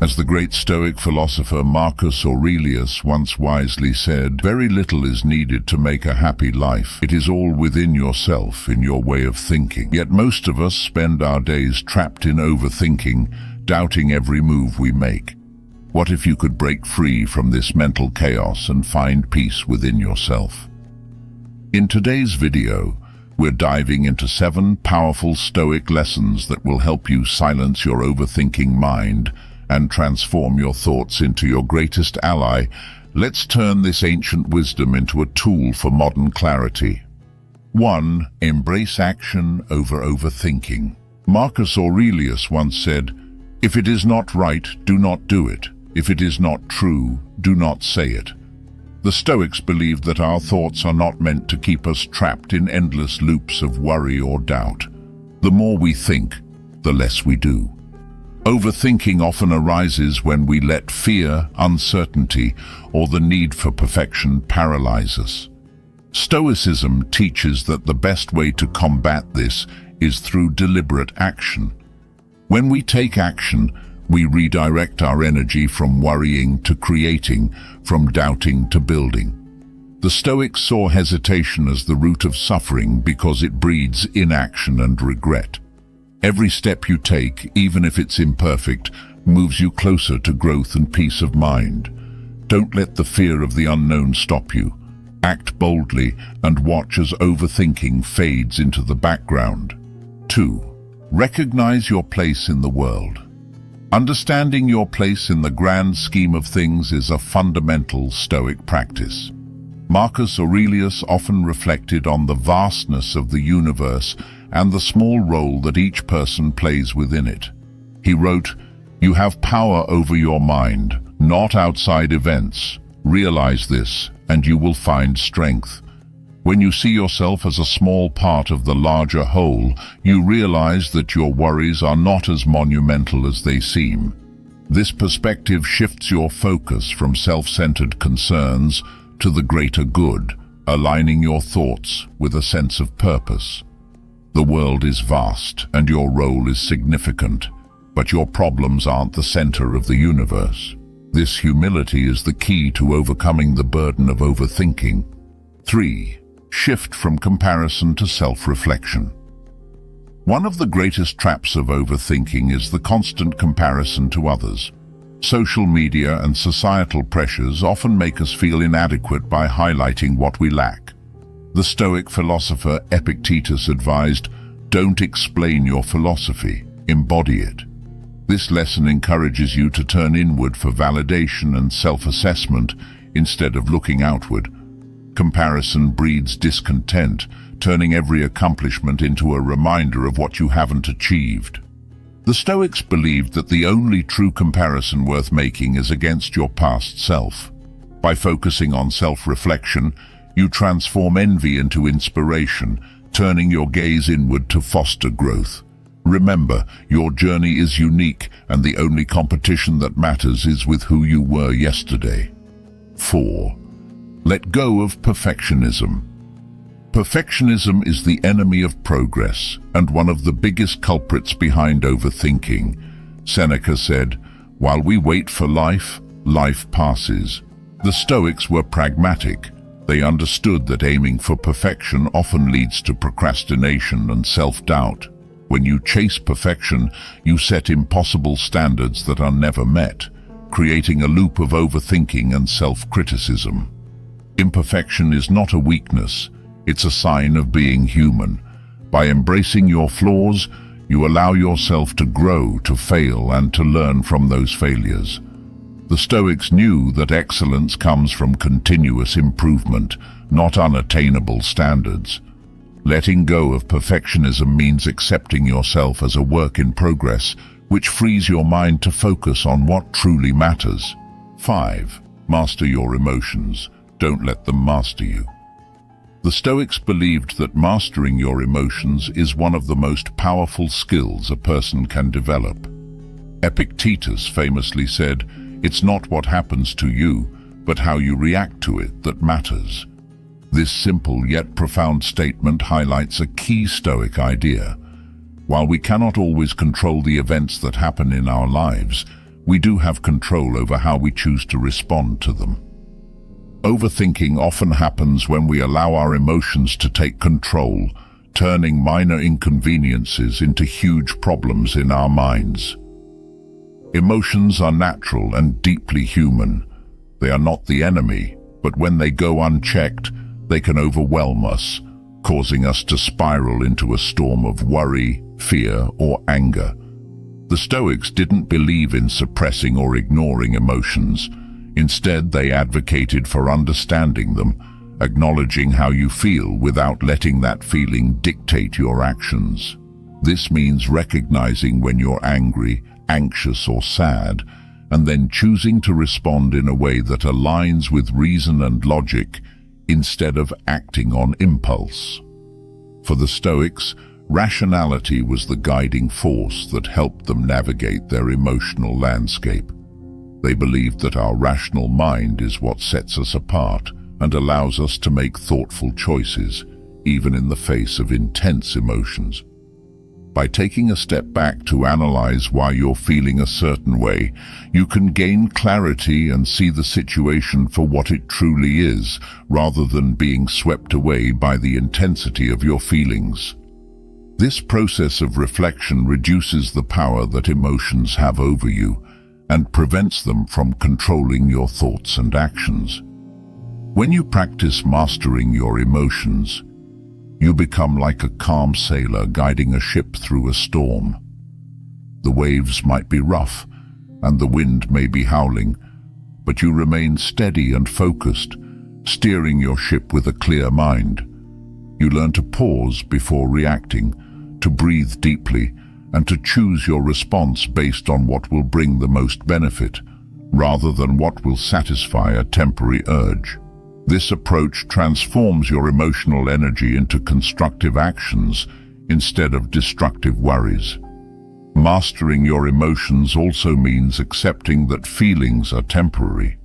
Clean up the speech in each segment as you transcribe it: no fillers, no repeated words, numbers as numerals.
As the great Stoic philosopher Marcus Aurelius once wisely said, very little is needed to make a happy life. It is all within yourself, in your way of thinking. Yet most of us spend our days trapped in overthinking, doubting every move we make. What if you could break free from this mental chaos and find peace within yourself? In today's video, we're diving into 7 powerful Stoic lessons that will help you silence your overthinking mind and transform your thoughts into your greatest ally. Let's turn this ancient wisdom into a tool for modern clarity. 1. Embrace action over overthinking. Marcus Aurelius once said, "If it is not right, do not do it. If it is not true, do not say it." The Stoics believed that our thoughts are not meant to keep us trapped in endless loops of worry or doubt. The more we think, the less we do. Overthinking often arises when we let fear, uncertainty, or the need for perfection paralyze us. Stoicism teaches that the best way to combat this is through deliberate action. When we take action, we redirect our energy from worrying to creating, from doubting to building. The Stoics saw hesitation as the root of suffering because it breeds inaction and regret. Every step you take, even if it's imperfect, moves you closer to growth and peace of mind. Don't let the fear of the unknown stop you. Act boldly and watch as overthinking fades into the background. 2. Recognize your place in the world. Understanding your place in the grand scheme of things is a fundamental Stoic practice. Marcus Aurelius often reflected on the vastness of the universe and the small role that each person plays within it. He wrote, "You have power over your mind, not outside events. Realize this, and you will find strength. When you see yourself as a small part of the larger whole, you realize that your worries are not as monumental as they seem. This perspective shifts your focus from self-centered concerns to the greater good, aligning your thoughts with a sense of purpose. The world is vast and your role is significant, but your problems aren't the center of the universe. This humility is the key to overcoming the burden of overthinking. 3. Shift from comparison to self-reflection. One of the greatest traps of overthinking is the constant comparison to others. Social media and societal pressures often make us feel inadequate by highlighting what we lack. The Stoic philosopher Epictetus advised, "Don't explain your philosophy, embody it." This lesson encourages you to turn inward for validation and self-assessment instead of looking outward. Comparison breeds discontent, turning every accomplishment into a reminder of what you haven't achieved. The Stoics believed that the only true comparison worth making is against your past self. By focusing on self-reflection, you transform envy into inspiration, turning your gaze inward to foster growth. Remember, your journey is unique, and the only competition that matters is with who you were yesterday. 4. Let go of perfectionism. Perfectionism is the enemy of progress and one of the biggest culprits behind overthinking. Seneca said, "While we wait for life, life passes." The Stoics were pragmatic. They understood that aiming for perfection often leads to procrastination and self-doubt. When you chase perfection, you set impossible standards that are never met, creating a loop of overthinking and self-criticism. Imperfection is not a weakness, it's a sign of being human. By embracing your flaws, you allow yourself to grow, to fail, and to learn from those failures. The Stoics knew that excellence comes from continuous improvement, not unattainable standards. Letting go of perfectionism means accepting yourself as a work in progress, which frees your mind to focus on what truly matters. 5. Master your emotions. Don't let them master you. The Stoics believed that mastering your emotions is one of the most powerful skills a person can develop. Epictetus famously said, "It's not what happens to you, but how you react to it that matters." This simple yet profound statement highlights a key Stoic idea. While we cannot always control the events that happen in our lives, we do have control over how we choose to respond to them. Overthinking often happens when we allow our emotions to take control, turning minor inconveniences into huge problems in our minds. Emotions are natural and deeply human. They are not the enemy, but when they go unchecked, they can overwhelm us, causing us to spiral into a storm of worry, fear, or anger. The Stoics didn't believe in suppressing or ignoring emotions. Instead, they advocated for understanding them, acknowledging how you feel without letting that feeling dictate your actions. This means recognizing when you're angry, anxious, or sad, and then choosing to respond in a way that aligns with reason and logic instead of acting on impulse. For the Stoics, rationality was the guiding force that helped them navigate their emotional landscape. They believed that our rational mind is what sets us apart and allows us to make thoughtful choices, even in the face of intense emotions. By taking a step back to analyze why you're feeling a certain way, you can gain clarity and see the situation for what it truly is, rather than being swept away by the intensity of your feelings. This process of reflection reduces the power that emotions have over you and prevents them from controlling your thoughts and actions. When you practice mastering your emotions, you become like a calm sailor guiding a ship through a storm. The waves might be rough, and the wind may be howling, but you remain steady and focused, steering your ship with a clear mind. You learn to pause before reacting, to breathe deeply, and to choose your response based on what will bring the most benefit, rather than what will satisfy a temporary urge. This approach transforms your emotional energy into constructive actions instead of destructive worries. Mastering your emotions also means accepting that feelings are temporary.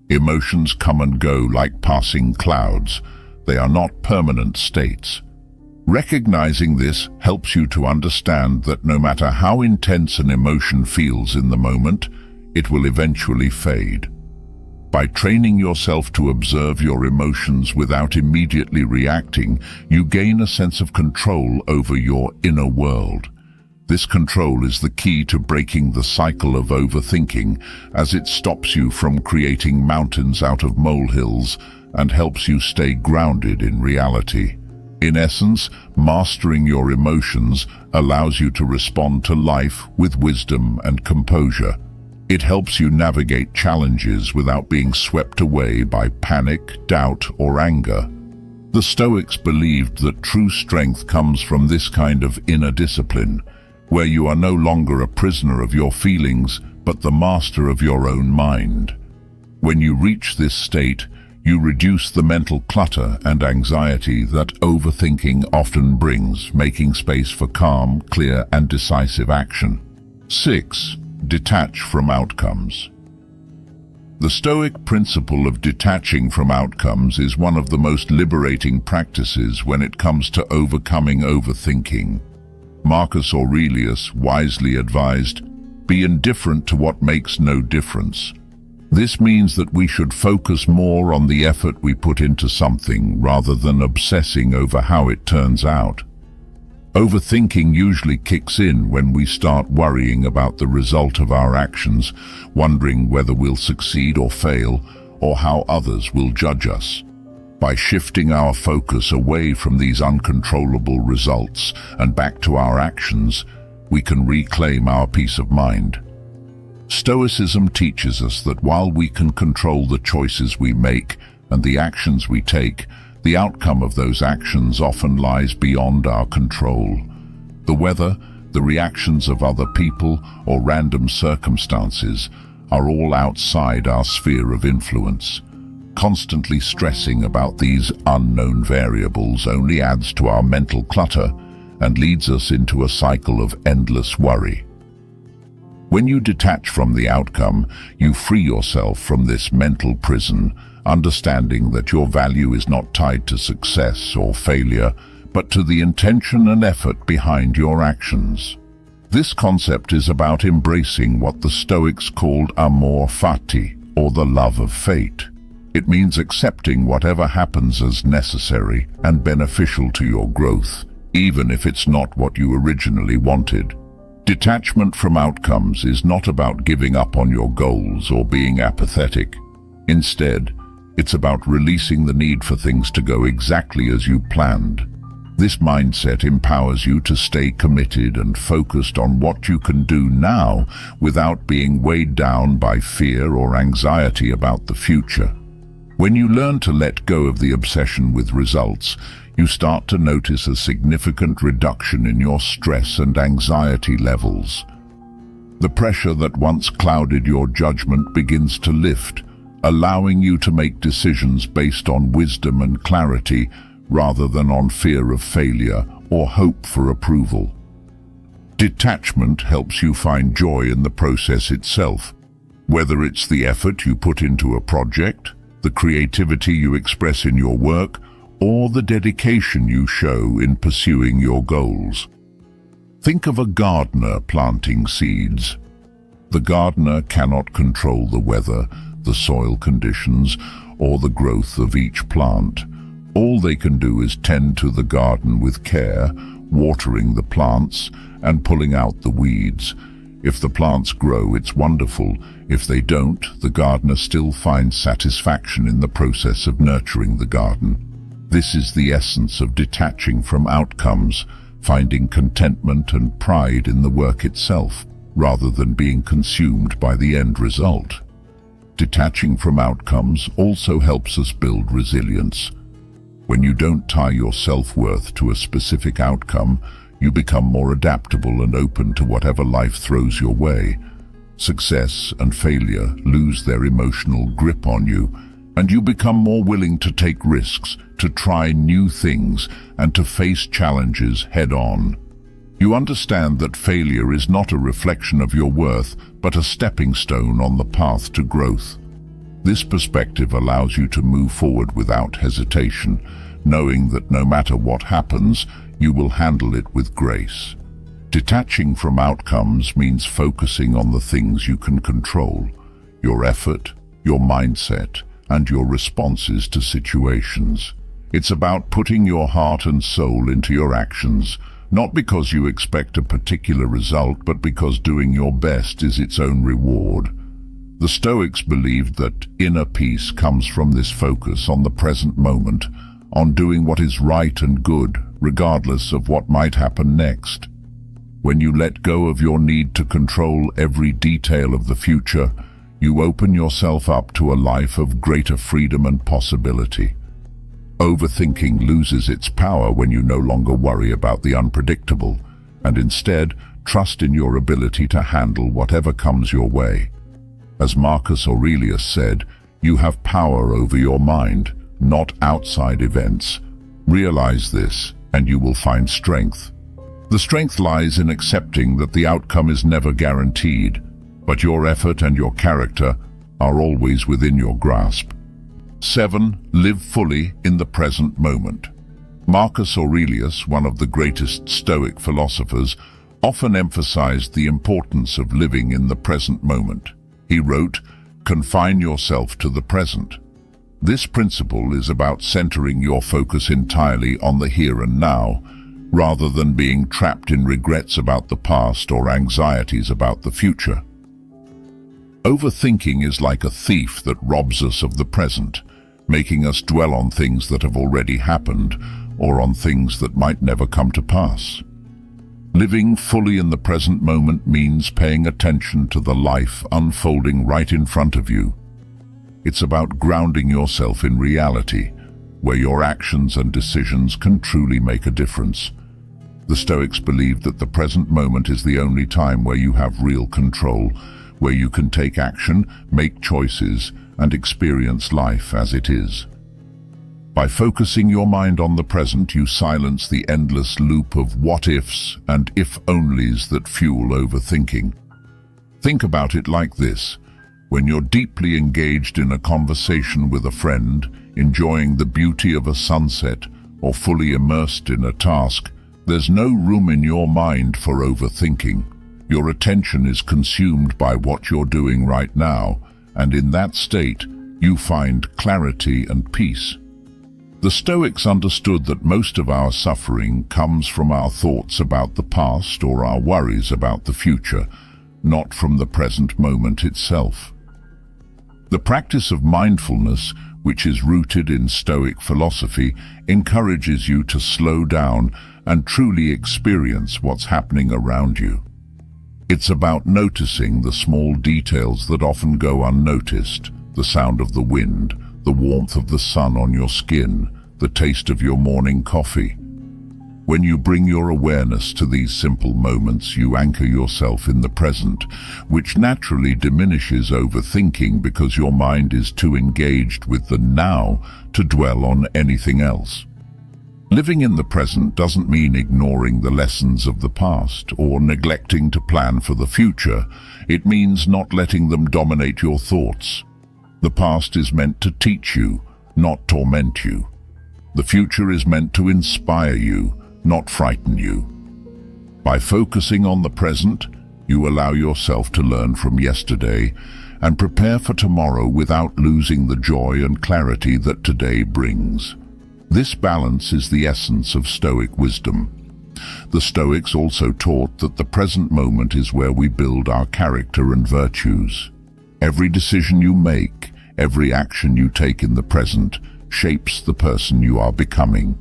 Emotions come and go like passing clouds. They are not permanent states. Recognizing this helps you to understand that no matter how intense an emotion feels in the moment, it will eventually fade. By training yourself to observe your emotions without immediately reacting, you gain a sense of control over your inner world. This control is the key to breaking the cycle of overthinking, as it stops you from creating mountains out of molehills and helps you stay grounded in reality. In essence, mastering your emotions allows you to respond to life with wisdom and composure. It helps you navigate challenges without being swept away by panic, doubt, or anger. The Stoics believed that true strength comes from this kind of inner discipline, where you are no longer a prisoner of your feelings, but the master of your own mind. When you reach this state, you reduce the mental clutter and anxiety that overthinking often brings, making space for calm, clear, and decisive action. 6. Detach from outcomes. The Stoic principle of detaching from outcomes is one of the most liberating practices when it comes to overcoming overthinking. Marcus Aurelius wisely advised, "Be indifferent to what makes no difference." This means that we should focus more on the effort we put into something rather than obsessing over how it turns out. Overthinking usually kicks in when we start worrying about the result of our actions, wondering whether we'll succeed or fail, or how others will judge us. By shifting our focus away from these uncontrollable results and back to our actions, we can reclaim our peace of mind. Stoicism teaches us that while we can control the choices we make and the actions we take, the outcome of those actions often lies beyond our control. The weather, the reactions of other people, or random circumstances are all outside our sphere of influence. Constantly stressing about these unknown variables only adds to our mental clutter and leads us into a cycle of endless worry. When you detach from the outcome, you free yourself from this mental prison, understanding that your value is not tied to success or failure, but to the intention and effort behind your actions. This concept is about embracing what the Stoics called amor fati, or the love of fate. It means accepting whatever happens as necessary and beneficial to your growth, even if it's not what you originally wanted. Detachment from outcomes is not about giving up on your goals or being apathetic. Instead, it's about releasing the need for things to go exactly as you planned. This mindset empowers you to stay committed and focused on what you can do now without being weighed down by fear or anxiety about the future. When you learn to let go of the obsession with results, you start to notice a significant reduction in your stress and anxiety levels. The pressure that once clouded your judgment begins to lift, allowing you to make decisions based on wisdom and clarity rather than on fear of failure or hope for approval. Detachment helps you find joy in the process itself, whether it's the effort you put into a project, the creativity you express in your work, or the dedication you show in pursuing your goals. Think of a gardener planting seeds. The gardener cannot control the weather, the soil conditions, or the growth of each plant. All they can do is tend to the garden with care, watering the plants and pulling out the weeds. If the plants grow, it's wonderful. If they don't, the gardener still finds satisfaction in the process of nurturing the garden. This is the essence of detaching from outcomes, finding contentment and pride in the work itself, rather than being consumed by the end result. Detaching from outcomes also helps us build resilience. When you don't tie your self-worth to a specific outcome, you become more adaptable and open to whatever life throws your way. Success and failure lose their emotional grip on you, and you become more willing to take risks, to try new things, and to face challenges head-on. You understand that failure is not a reflection of your worth, but a stepping stone on the path to growth. This perspective allows you to move forward without hesitation, knowing that no matter what happens, you will handle it with grace. Detaching from outcomes means focusing on the things you can control: your effort, your mindset, and your responses to situations. It's about putting your heart and soul into your actions, not because you expect a particular result, but because doing your best is its own reward. The Stoics believed that inner peace comes from this focus on the present moment, on doing what is right and good, regardless of what might happen next. When you let go of your need to control every detail of the future, you open yourself up to a life of greater freedom and possibility. Overthinking loses its power when you no longer worry about the unpredictable, and instead trust in your ability to handle whatever comes your way. As Marcus Aurelius said, you have power over your mind, not outside events. Realize this, and you will find strength. The strength lies in accepting that the outcome is never guaranteed, but your effort and your character are always within your grasp. 7. Live fully in the present moment. Marcus Aurelius, one of the greatest Stoic philosophers, often emphasized the importance of living in the present moment. He wrote, "Confine yourself to the present." This principle is about centering your focus entirely on the here and now, rather than being trapped in regrets about the past or anxieties about the future. Overthinking is like a thief that robs us of the present, making us dwell on things that have already happened or on things that might never come to pass. Living fully in the present moment means paying attention to the life unfolding right in front of you. It's about grounding yourself in reality, where your actions and decisions can truly make a difference. The Stoics believed that the present moment is the only time where you have real control, where you can take action, make choices, and experience life as it is. By focusing your mind on the present, you silence the endless loop of what-ifs and if-onlys that fuel overthinking. Think about it like this. When you're deeply engaged in a conversation with a friend, enjoying the beauty of a sunset, or fully immersed in a task, there's no room in your mind for overthinking. Your attention is consumed by what you're doing right now, and in that state, you find clarity and peace. The Stoics understood that most of our suffering comes from our thoughts about the past or our worries about the future, not from the present moment itself. The practice of mindfulness, which is rooted in Stoic philosophy, encourages you to slow down and truly experience what's happening around you. It's about noticing the small details that often go unnoticed: the sound of the wind, the warmth of the sun on your skin, the taste of your morning coffee. When you bring your awareness to these simple moments, you anchor yourself in the present, which naturally diminishes overthinking because your mind is too engaged with the now to dwell on anything else. Living in the present doesn't mean ignoring the lessons of the past or neglecting to plan for the future. It means not letting them dominate your thoughts. The past is meant to teach you, not torment you. The future is meant to inspire you, not frighten you. By focusing on the present, you allow yourself to learn from yesterday and prepare for tomorrow without losing the joy and clarity that today brings. This balance is the essence of Stoic wisdom. The Stoics also taught that the present moment is where we build our character and virtues. Every decision you make, every action you take in the present, shapes the person you are becoming.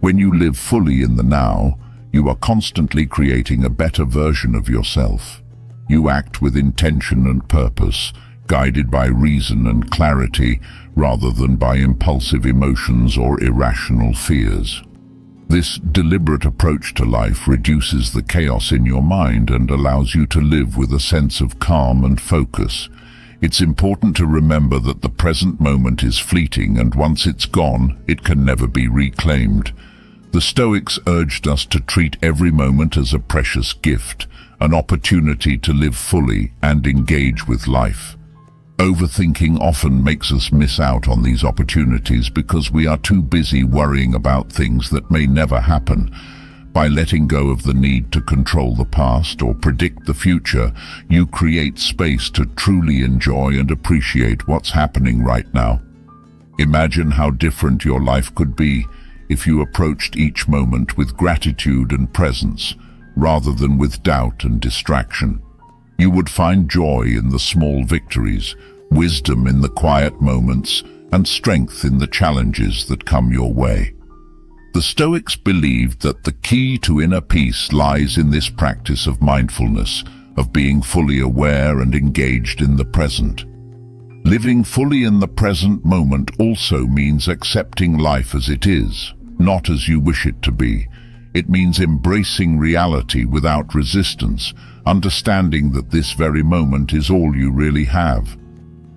When you live fully in the now, you are constantly creating a better version of yourself. You act with intention and purpose, guided by reason and clarity, rather than by impulsive emotions or irrational fears. This deliberate approach to life reduces the chaos in your mind and allows you to live with a sense of calm and focus. It's important to remember that the present moment is fleeting, and once it's gone, it can never be reclaimed. The Stoics urged us to treat every moment as a precious gift, an opportunity to live fully and engage with life. Overthinking often makes us miss out on these opportunities because we are too busy worrying about things that may never happen. By letting go of the need to control the past or predict the future, you create space to truly enjoy and appreciate what's happening right now. Imagine how different your life could be if you approached each moment with gratitude and presence, rather than with doubt and distraction. You would find joy in the small victories, wisdom in the quiet moments, and strength in the challenges that come your way. The Stoics believed that the key to inner peace lies in this practice of mindfulness, of being fully aware and engaged in the present. Living fully in the present moment also means accepting life as it is, not as you wish it to be. It means embracing reality without resistance, understanding that this very moment is all you really have.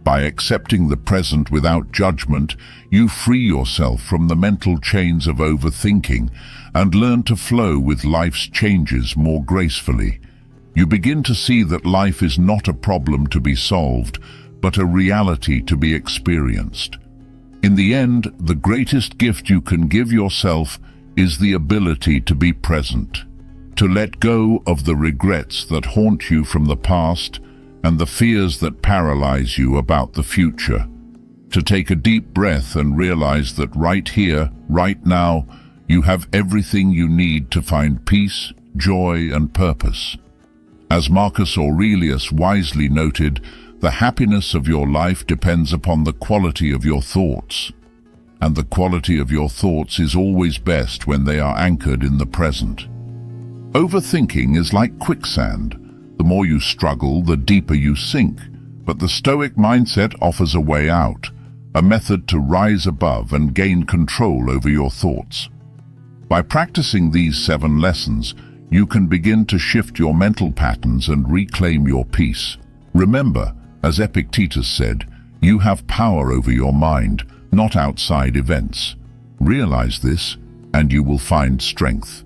By accepting the present without judgment, you free yourself from the mental chains of overthinking and learn to flow with life's changes more gracefully. You begin to see that life is not a problem to be solved, but a reality to be experienced. In the end, the greatest gift you can give yourself is the ability to be present, to let go of the regrets that haunt you from the past and the fears that paralyze you about the future, to take a deep breath and realize that right here, right now, you have everything you need to find peace, joy, and purpose. As Marcus Aurelius wisely noted, the happiness of your life depends upon the quality of your thoughts, and the quality of your thoughts is always best when they are anchored in the present. Overthinking is like quicksand. The more you struggle, the deeper you sink. But the Stoic mindset offers a way out, a method to rise above and gain control over your thoughts. By practicing these 7 lessons, you can begin to shift your mental patterns and reclaim your peace. Remember, as Epictetus said, you have power over your mind, not outside events. Realize this, and you will find strength.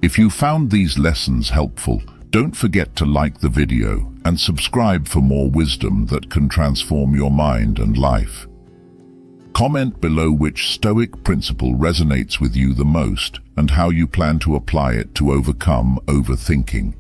If you found these lessons helpful, don't forget to like the video and subscribe for more wisdom that can transform your mind and life. Comment below which Stoic principle resonates with you the most and how you plan to apply it to overcome overthinking.